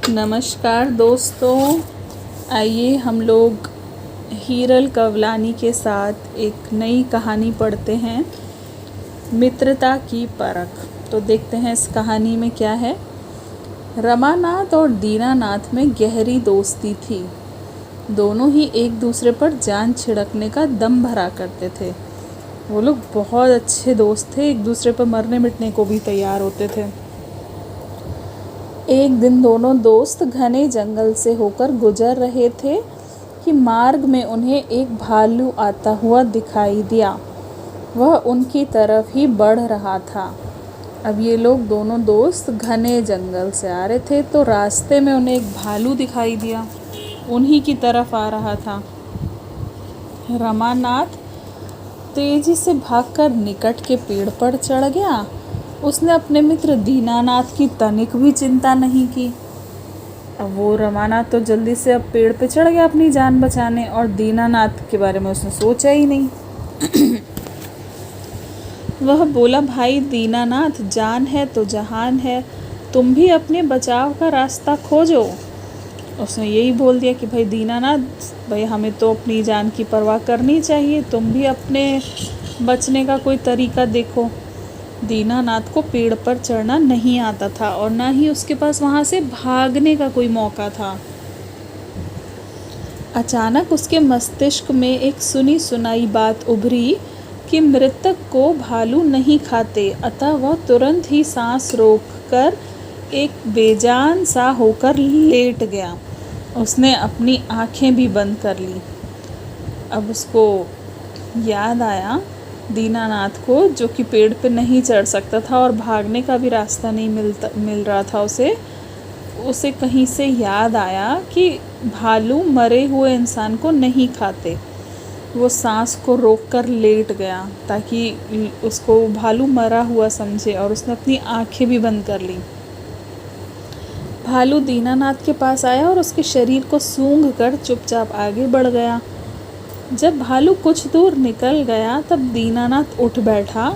नमस्कार दोस्तों, आइए हम लोग हीरल कवलानी के साथ एक नई कहानी पढ़ते हैं, मित्रता की परख। तो देखते हैं इस कहानी में क्या है। रमानाथ और दीनानाथ में गहरी दोस्ती थी। दोनों ही एक दूसरे पर जान छिड़कने का दम भरा करते थे। वो लोग बहुत अच्छे दोस्त थे, एक दूसरे पर मरने मिटने को भी तैयार होते थे। एक दिन दोनों दोस्त घने जंगल से होकर गुजर रहे थे कि मार्ग में उन्हें एक भालू आता हुआ दिखाई दिया। वह उनकी तरफ ही बढ़ रहा था। अब ये लोग दोनों दोस्त घने जंगल से आ रहे थे, तो रास्ते में उन्हें एक भालू दिखाई दिया, उन्हीं की तरफ आ रहा था। रमानाथ तेजी से भागकर निकट के पेड़ पर चढ़ गया। उसने अपने मित्र दीनानाथ की तनिक भी चिंता नहीं की। अब वो रमानाथ तो जल्दी से अब पेड़ पे चढ़ गया अपनी जान बचाने, और दीनानाथ के बारे में उसने सोचा ही नहीं। वह बोला, भाई दीनानाथ, जान है तो जहान है, तुम भी अपने बचाव का रास्ता खोजो। उसने यही बोल दिया कि भाई दीनानाथ, भाई हमें तो अपनी जान की परवाह करनी चाहिए, तुम भी अपने बचने का कोई तरीका देखो। दीनानाथ को पेड़ पर चढ़ना नहीं आता था और ना ही उसके पास वहाँ से भागने का कोई मौका था। अचानक उसके मस्तिष्क में एक सुनी सुनाई बात उभरी कि मृतक को भालू नहीं खाते, अतः वह तुरंत ही सांस रोककर एक बेजान सा होकर लेट गया। उसने अपनी आंखें भी बंद कर ली। अब उसको याद आया दीनानाथ को, जो कि पेड़ पे नहीं चढ़ सकता था और भागने का भी रास्ता नहीं मिल रहा था उसे कहीं से याद आया कि भालू मरे हुए इंसान को नहीं खाते। वो सांस को रोककर लेट गया ताकि उसको भालू मरा हुआ समझे, और उसने अपनी आंखें भी बंद कर ली। भालू दीनानाथ के पास आया और उसके शरीर को सूंघकर चुपचाप आगे बढ़ गया। जब भालू कुछ दूर निकल गया तब दीनानाथ उठ बैठा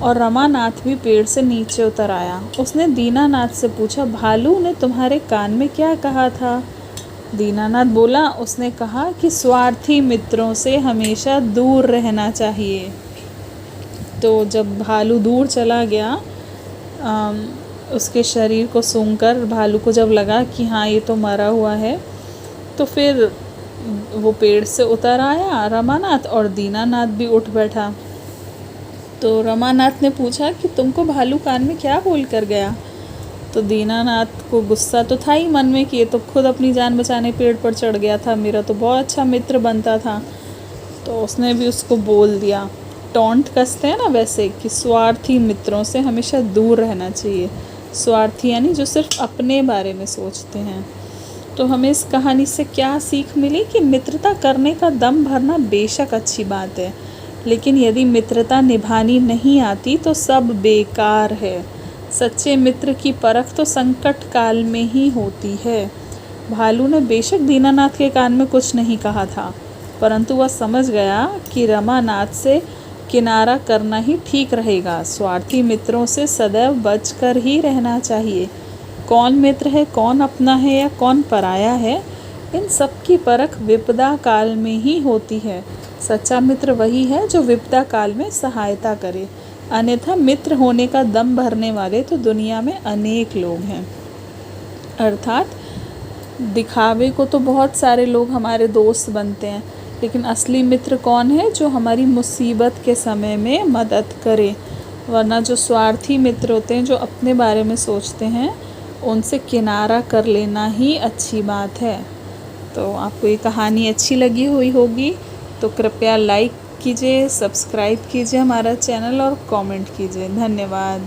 और रमानाथ भी पेड़ से नीचे उतर आया। उसने दीनानाथ से पूछा, भालू ने तुम्हारे कान में क्या कहा था? दीनानाथ बोला, उसने कहा कि स्वार्थी मित्रों से हमेशा दूर रहना चाहिए। तो जब भालू दूर चला गया, उसके शरीर को सूंघकर भालू को जब लगा कि हाँ ये तो मरा हुआ है, तो फिर वो पेड़ से उतर आया रमानाथ, और दीनानाथ भी उठ बैठा। तो रमानाथ ने पूछा कि तुमको भालू कान में क्या बोल कर गया? तो दीनानाथ को गुस्सा तो था ही मन में कि ये तो खुद अपनी जान बचाने पेड़ पर चढ़ गया था, मेरा तो बहुत अच्छा मित्र बनता था। तो उसने भी उसको बोल दिया, टॉन्ट कसते हैं ना वैसे, कि स्वार्थी मित्रों से हमेशा दूर रहना चाहिए। स्वार्थी यानी जो सिर्फ अपने बारे में सोचते हैं। तो हमें इस कहानी से क्या सीख मिली कि मित्रता करने का दम भरना बेशक अच्छी बात है, लेकिन यदि मित्रता निभानी नहीं आती तो सब बेकार है। सच्चे मित्र की परख तो संकट काल में ही होती है। भालू ने बेशक दीनानाथ के कान में कुछ नहीं कहा था, परंतु वह समझ गया कि रमानाथ से किनारा करना ही ठीक रहेगा। स्वार्थी मित्रों से सदैव बचकर ही रहना चाहिए। कौन मित्र है, कौन अपना है या कौन पराया है, इन सब की परख विपदा काल में ही होती है। सच्चा मित्र वही है जो विपदा काल में सहायता करे, अन्यथा मित्र होने का दम भरने वाले तो दुनिया में अनेक लोग हैं। अर्थात दिखावे को तो बहुत सारे लोग हमारे दोस्त बनते हैं, लेकिन असली मित्र कौन है? जो हमारी मुसीबत के समय में मदद करे। वरना जो स्वार्थी मित्र होते हैं, जो अपने बारे में सोचते हैं, उनसे किनारा कर लेना ही अच्छी बात है। तो आपको ये कहानी अच्छी लगी हुई होगी तो कृपया लाइक कीजिए, सब्सक्राइब कीजिए हमारा चैनल और कमेंट कीजिए। धन्यवाद।